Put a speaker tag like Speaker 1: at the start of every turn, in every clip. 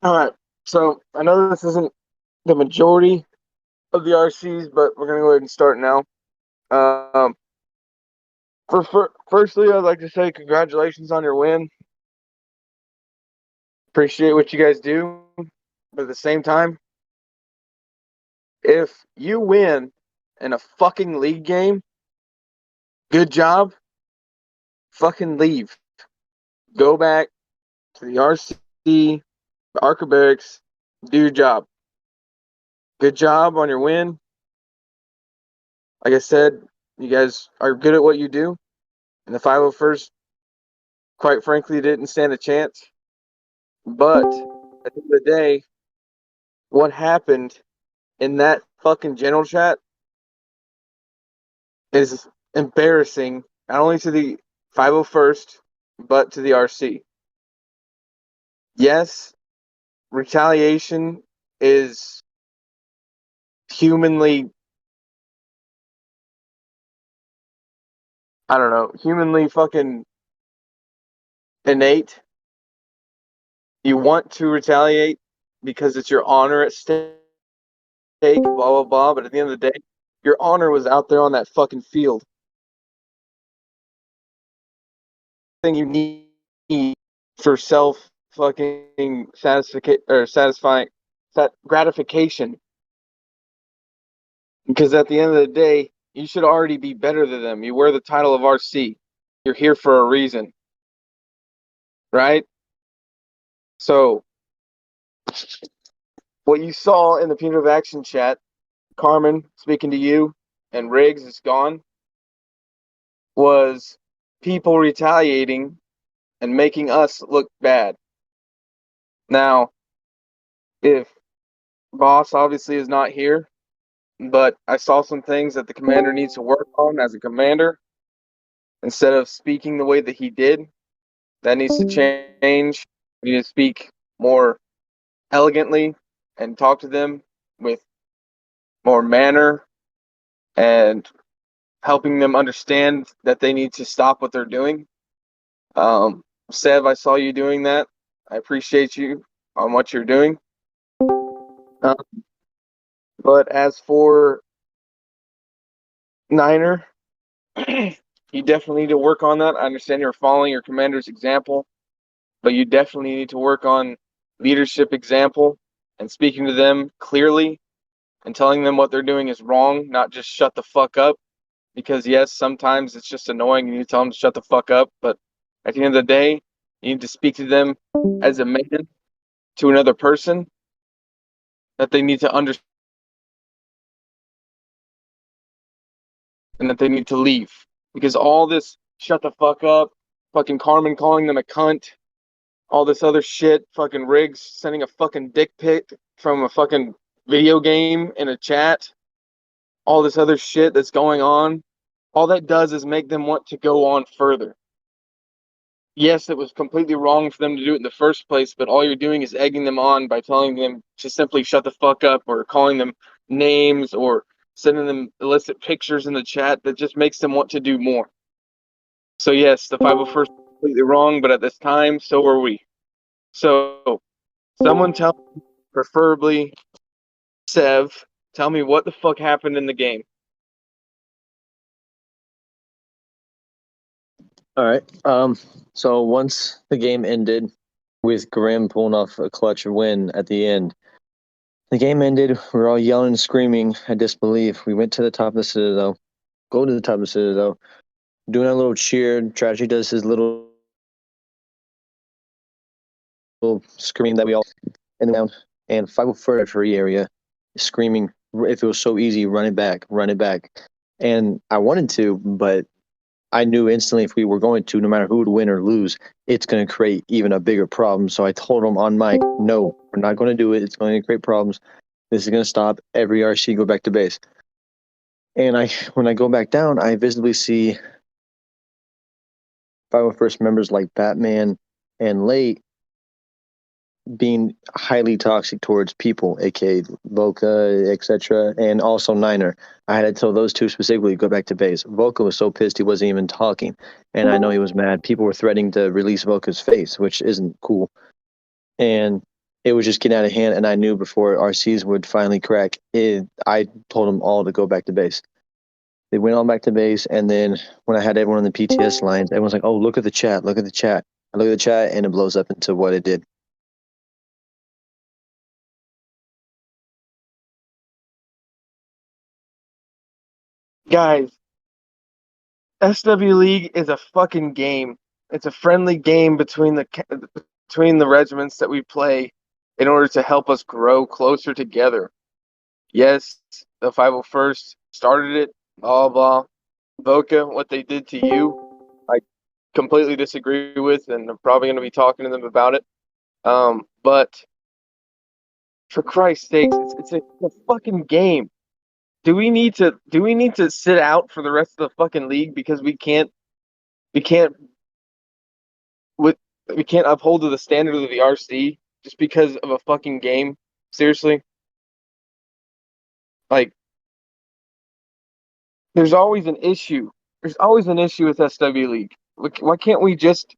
Speaker 1: All right. So I know this isn't the majority of the RCs, but we're gonna go ahead and start now. Um, firstly, I'd like to say congratulations on your win. Appreciate what you guys do, but at the same time, if you win in a fucking league game, good job. Fucking leave. Go back to the RC, the Arca Barracks. Do your job. Good job on your win. Like I said, you guys are good at what you do, and the 501st, quite frankly, didn't stand a chance. But at the end of the day, what happened in that fucking general chat is embarrassing, not only to the 501st, but to the RC. Yes, retaliation is humanly, I don't know, humanly fucking innate. You want to retaliate because it's your honor at stake, blah, blah, blah. But at the end of the day, your honor was out there on that fucking field. Thing you need for self fucking satisfying gratification. Because at the end of the day, you should already be better than them. You wear the title of RC. You're here for a reason, right? So, what you saw in the punitive action chat, Carmen speaking to you, and Riggs is gone, was people retaliating and making us look bad. Now, if Boss obviously is not here, but I saw some things that the commander needs to work on as a commander. Instead of speaking the way that he did, that needs to change. We need to speak more elegantly and talk to them with more manner and helping them understand that they need to stop what they're doing. Sev, I saw you doing that. I appreciate you on what you're doing. Um, but as for Niner, you definitely need to work on that. I understand you're following your commander's example, but you definitely need to work on leadership example and speaking to them clearly and telling them what they're doing is wrong, not just shut the fuck up. Because yes, sometimes it's just annoying. You need to tell them to shut the fuck up, but at the end of the day, you need to speak to them as a man to another person that they need to understand and that they need to leave. Because all this shut the fuck up, fucking Carmen calling them a cunt, all this other shit, fucking Riggs sending a fucking dick pic from a fucking video game in a chat, all this other shit that's going on, all that does is make them want to go on further. Yes, it was completely wrong for them to do it in the first place, but all you're doing is egging them on by telling them to simply shut the fuck up or calling them names or sending them illicit pictures in the chat that just makes them want to do more. So yes, the 501st is completely wrong, but at this time, so were we. So someone tell me, preferably Sev, tell me what the fuck happened in the game.
Speaker 2: All right. So once the game ended with Grim pulling off a clutch win at the end, the game ended. We were all yelling and screaming at disbelief. We went to the top of the Citadel, go to the top of the Citadel, doing a little cheer. Tragedy does his little scream that we all and down and 504 free area screaming if it was so easy, run it back. And I wanted to, but I knew instantly if we were going to, no matter who would win or lose, it's going to create even a bigger problem. So I told him on mic, no, we're not going to do it. It's going to create problems. This is going to stop every RC go back to base. And when I go back down, I visibly see 501st members like Batman and Late being highly toxic towards people, aka Volca, etc., and also Niner. I had to tell those two specifically go back to base. Volca was so pissed he wasn't even talking, and I know he was mad. People were threatening to release Volca's face, which isn't cool. And it was just getting out of hand, and I knew before our season would finally crack, I told them all to go back to base. They went on back to base, and then when I had everyone on the PTS lines, everyone's like, "Oh, look at the chat! Look at the chat!" I look at the chat, and it blows up into what it did.
Speaker 1: Guys, SW League is a fucking game. It's a friendly game between the regiments that we play in order to help us grow closer together. Yes, the 501st started it, blah blah. Voka, what they did to you, I completely disagree with, and I'm probably going to be talking to them about it. But for Christ's sakes, it's a fucking game. Do we need to sit out for the rest of the fucking league because we can't with we can't uphold to the standard of the RC just because of a fucking game? Seriously? Like, there's always an issue. There's always an issue with SW League. Why can't we just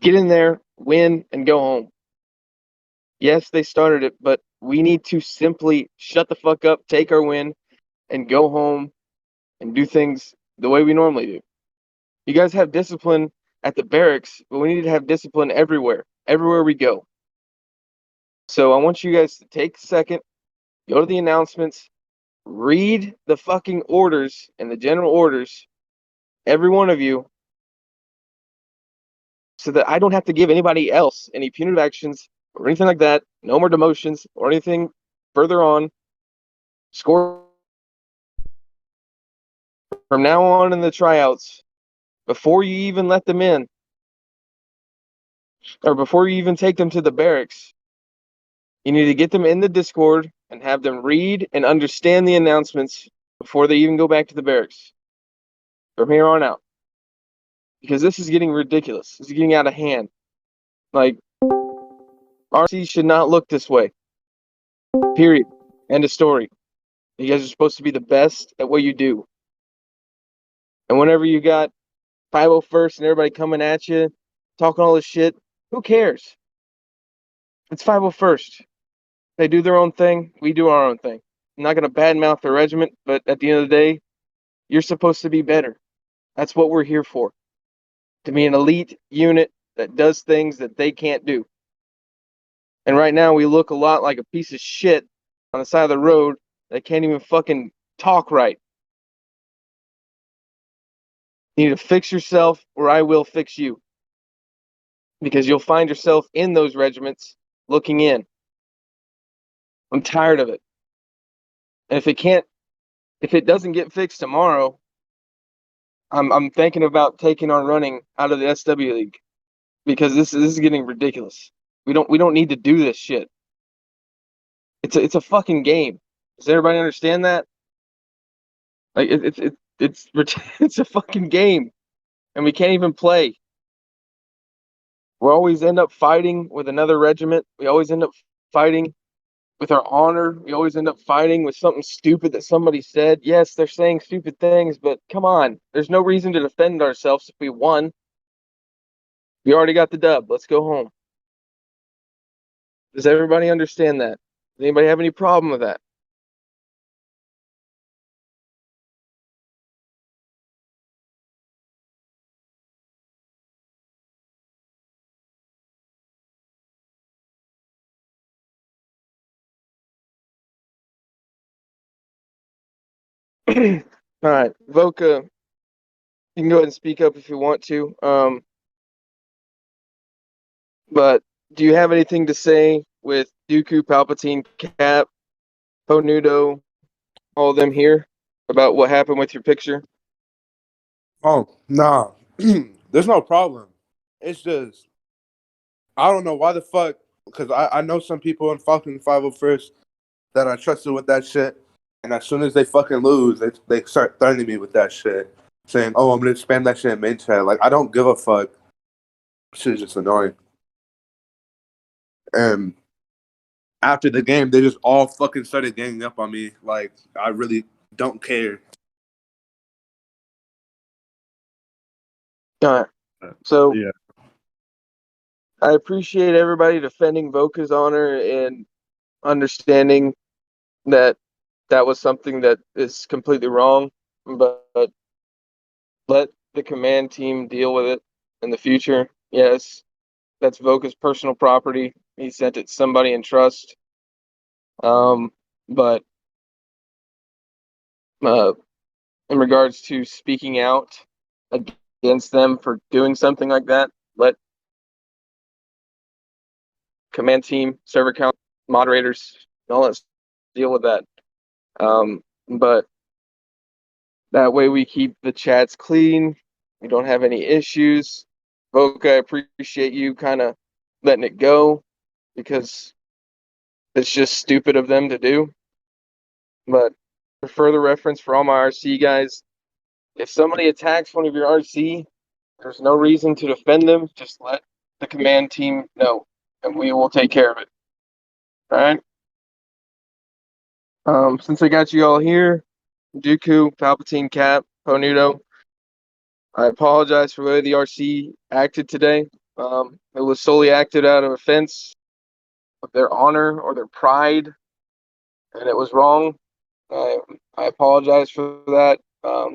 Speaker 1: get in there, win, and go home? Yes, they started it, but we need to simply shut the fuck up, take our win, and go home and do things the way we normally do. You guys have discipline at the barracks, but we need to have discipline everywhere we go. So I want you guys to take a second, go to the announcements, read the fucking orders and the general orders, every one of you, so that I don't have to give anybody else any punitive actions or anything like that. No more demotions or anything further on. Score from now on in the tryouts, before you even let them in, or before you even take them to the barracks, you need to get them in the Discord and have them read and understand the announcements before they even go back to the barracks. From here on out. Because this is getting ridiculous. This is getting out of hand. Like, RC should not look this way. Period. End of story. You guys are supposed to be the best at what you do. And whenever you got 501st and everybody coming at you, talking all this shit, who cares? It's 501st. They do their own thing. We do our own thing. I'm not going to badmouth the regiment, but at the end of the day, you're supposed to be better. That's what we're here for. To be an elite unit that does things that they can't do. And right now, we look a lot like a piece of shit on the side of the road that can't even fucking talk right. You need to fix yourself, or I will fix you. Because you'll find yourself in those regiments looking in. I'm tired of it. And if it doesn't get fixed tomorrow, I'm thinking about taking our running out of the SW League, because this is getting ridiculous. We don't need to do this shit. It's a fucking game. Does everybody understand that? Like it's a fucking game, and we can't even play. We always end up fighting with another regiment. We always end up fighting with our honor. We always end up fighting with something stupid that somebody said. Yes, they're saying stupid things, but come on. There's no reason to defend ourselves if we won. We already got the dub. Let's go home. Does everybody understand that? Does anybody have any problem with that? All right, Voka, you can go ahead and speak up if you want to. But do you have anything to say with Dooku, Palpatine, Cap, Ponudo, all of them here about what happened with your picture?
Speaker 3: Oh, nah. There's no problem. It's just, I don't know why the fuck, because I know some people in fucking 501st that I trusted with that shit, and as soon as they fucking lose, they start threatening me with that shit, saying, oh, I'm going to spam that shit in main chat. Like, I don't give a fuck. Shit is just annoying. And after the game, they just all fucking started ganging up on me. Like, I really don't care.
Speaker 1: All right. So
Speaker 3: Yeah.
Speaker 1: I appreciate everybody defending Voka's honor and understanding that that was something that is completely wrong, but let the command team deal with it in the future. Yes, that's Voka's personal property. He sent it to somebody in trust. But uh, in regards to speaking out against them for doing something like that, let command team, server count, moderators, all that deal with that. But that way we keep the chats clean. We don't have any issues. Voka, I appreciate you kind of letting it go because it's just stupid of them to do. But for further reference for all my RC guys, if somebody attacks one of your RC, there's no reason to defend them. Just let the command team know, and we will take care of it. All right. Since I got you all here, Dooku, Palpatine, Cap, Ponudo, I apologize for the way the RC acted today. It was solely acted out of offense of their honor or their pride, and it was wrong. I apologize for that.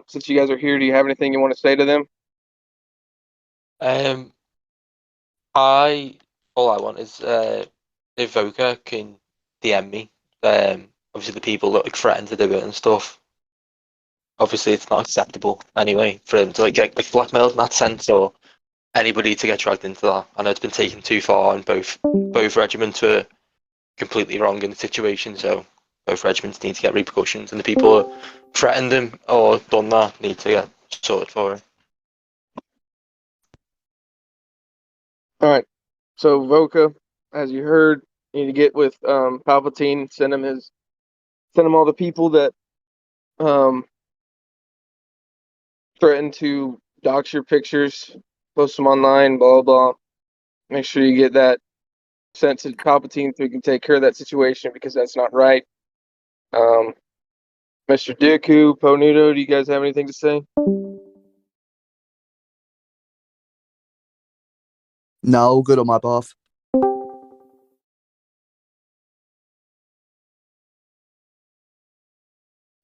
Speaker 1: Since you guys are here, do you have anything you want to say to them?
Speaker 4: All I want is if Voka can DM me. Obviously the people that like threaten to do it and stuff. Obviously it's not acceptable anyway for them to like get like blackmailed in that sense or anybody to get dragged into that. I know it's been taken too far and both regiments were completely wrong in the situation, so both regiments need to get repercussions and the people who threatened them or done that need to get sorted for it.
Speaker 1: All right. So Voka, as you heard, you need to get with Palpatine, send him all the people that threaten to dox your pictures, post them online, blah blah. Make sure you get that sent to Palpatine so we can take care of that situation because that's not right. Mr. Dooku, Ponudo, do you guys have anything to say?
Speaker 5: No, good on my behalf.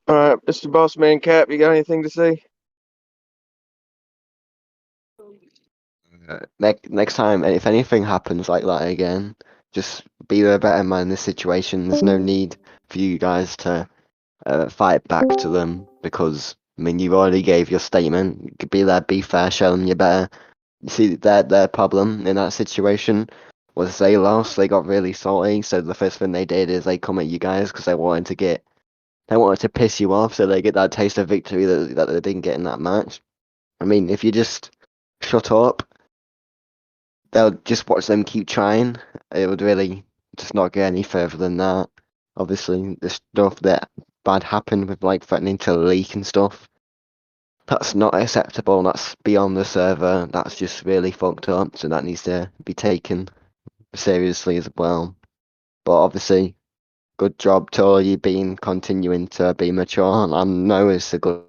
Speaker 1: All right, Mr. Bossman Cap, you got anything to say?
Speaker 6: Next time, if anything happens like that again, just be the better man in this situation. There's no need for you guys to fight back to them because I mean you already gave your statement. Be there, be fair, show them you better. You see, their problem in that situation was they lost. They got really salty, so the first thing they did is they come at you guys because they wanted to piss you off, so they get that taste of victory that they didn't get in that match. I mean, if you just shut up, they'll just watch them keep trying. It would really just not get any further than that. Obviously, the stuff that bad happened with like threatening to leak and stuff, that's not acceptable. That's beyond the server. That's just really fucked up. So that needs to be taken seriously as well. But obviously, good job to all you being continuing to be mature. I know it's a good.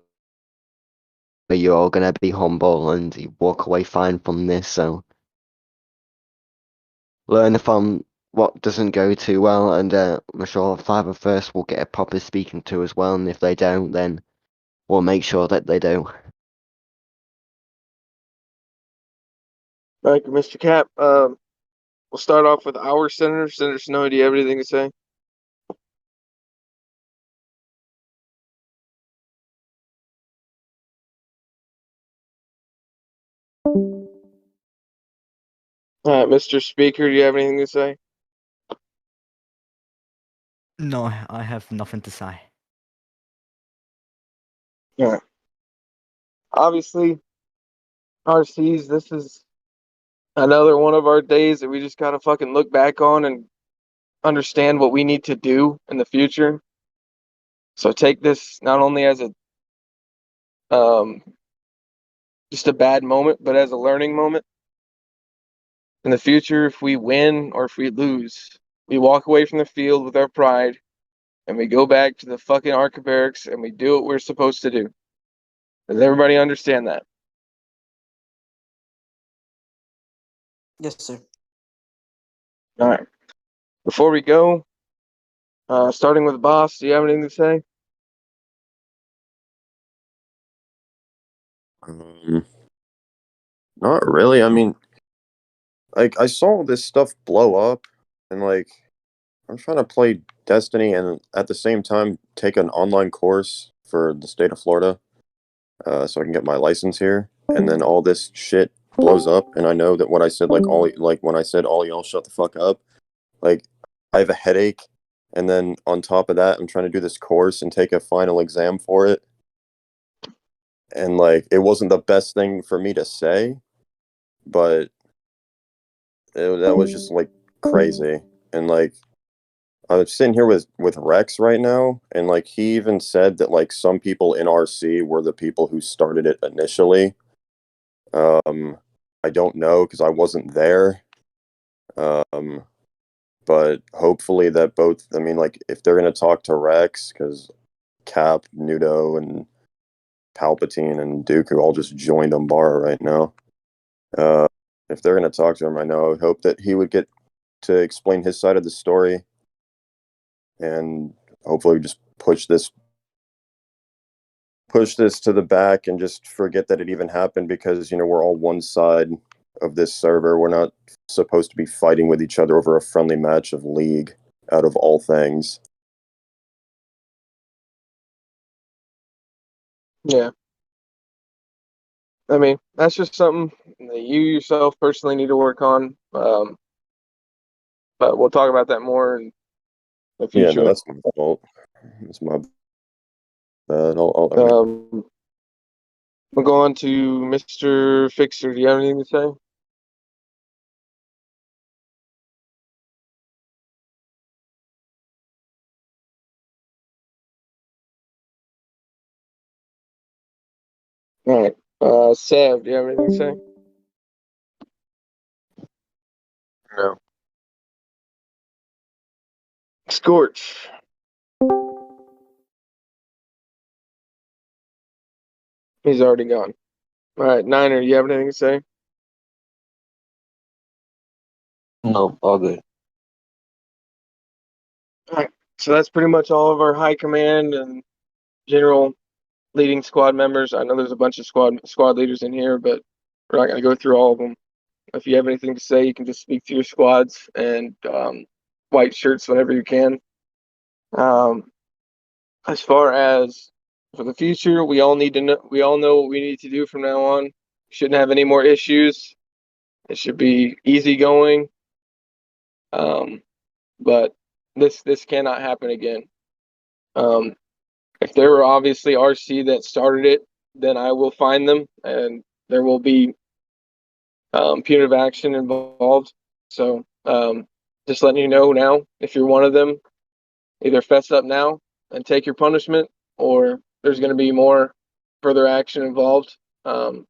Speaker 6: You're all gonna be humble and you walk away fine from this. So learn from what doesn't go too well, and I'm sure Five First will get a proper speaking to as well. And if they don't, then we'll make sure that they do.
Speaker 1: Thank you, Mr. Cap. We'll start off with our senator. Senator Snow, do you have anything to say? Mr. Speaker, do you have anything to say?
Speaker 7: No, I have nothing to say.
Speaker 1: Yeah. Obviously, RCs, this is another one of our days that we just gotta fucking look back on and understand what we need to do in the future. So take this not only as a just a bad moment, but as a learning moment. In the future, if we win or if we lose, we walk away from the field with our pride and we go back to the fucking Arca Barracks and we do what we're supposed to do. Does everybody understand that?
Speaker 8: Yes, sir.
Speaker 1: All right. Before we go, starting with Boss, do you have anything to say?
Speaker 8: Not really. I mean, like I saw this stuff blow up, and like I'm trying to play Destiny and at the same time take an online course for the state of Florida, so I can get my license here. And then all this shit blows up, and I know that when I said when I said all y'all shut the fuck up, like I have a headache, and then on top of that, I'm trying to do this course and take a final exam for it, and like it wasn't the best thing for me to say, but that was just like crazy. And like I'm sitting here with Rex right now, and like he even said that like some people in RC were the people who started it initially. I don't know because I wasn't there. Um, but hopefully that both. I mean, like if they're gonna talk to Rex, because Cap, Nudo, and Palpatine and Dooku all just joined Umbara right now. If they're gonna talk to him, I would hope that he would get to explain his side of the story, and hopefully just push this to the back and just forget that it even happened, because we're all one side of this server. We're not supposed to be fighting with each other over a friendly match of League, out of all things.
Speaker 1: Yeah. I mean, that's just something that you yourself personally need to work on. But we'll talk about that more in the
Speaker 8: Yeah,
Speaker 1: future.
Speaker 8: no, that's my fault. It's my bad. I mean,
Speaker 1: We'll go on to Mr. Fixer. Do you have anything to say? All right. Sev, do you have anything to say?
Speaker 2: No.
Speaker 1: Scorch. He's already gone. All right, Niner, do you have anything to say?
Speaker 2: No, all good.
Speaker 1: All right. So that's pretty much all of our high command and general leading squad members. I know there's a bunch of squad leaders in here, but we're not going to go through all of them. If you have anything to say, you can just speak to your squads and white shirts whenever you can. As far as for the future, we all know what we need to do from now on. We shouldn't have any more issues. It should be easy going. But this cannot happen again. If there were obviously RC that started it, then I will find them, and there will be punitive action involved. So just letting you know now, if you're one of them, either fess up now and take your punishment, or there's going to be more further action involved. But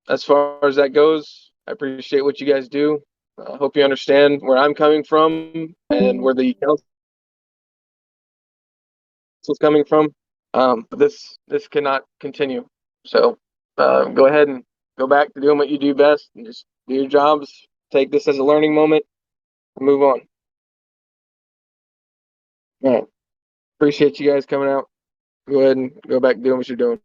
Speaker 1: as far as that goes, I appreciate what you guys do. I hope you understand where I'm coming from and where the council is coming from. But this cannot continue. So go ahead and go back to doing what you do best and just do your jobs. Take this as a learning moment and move on. All right. Appreciate you guys coming out. Go ahead and go back doing what you're doing.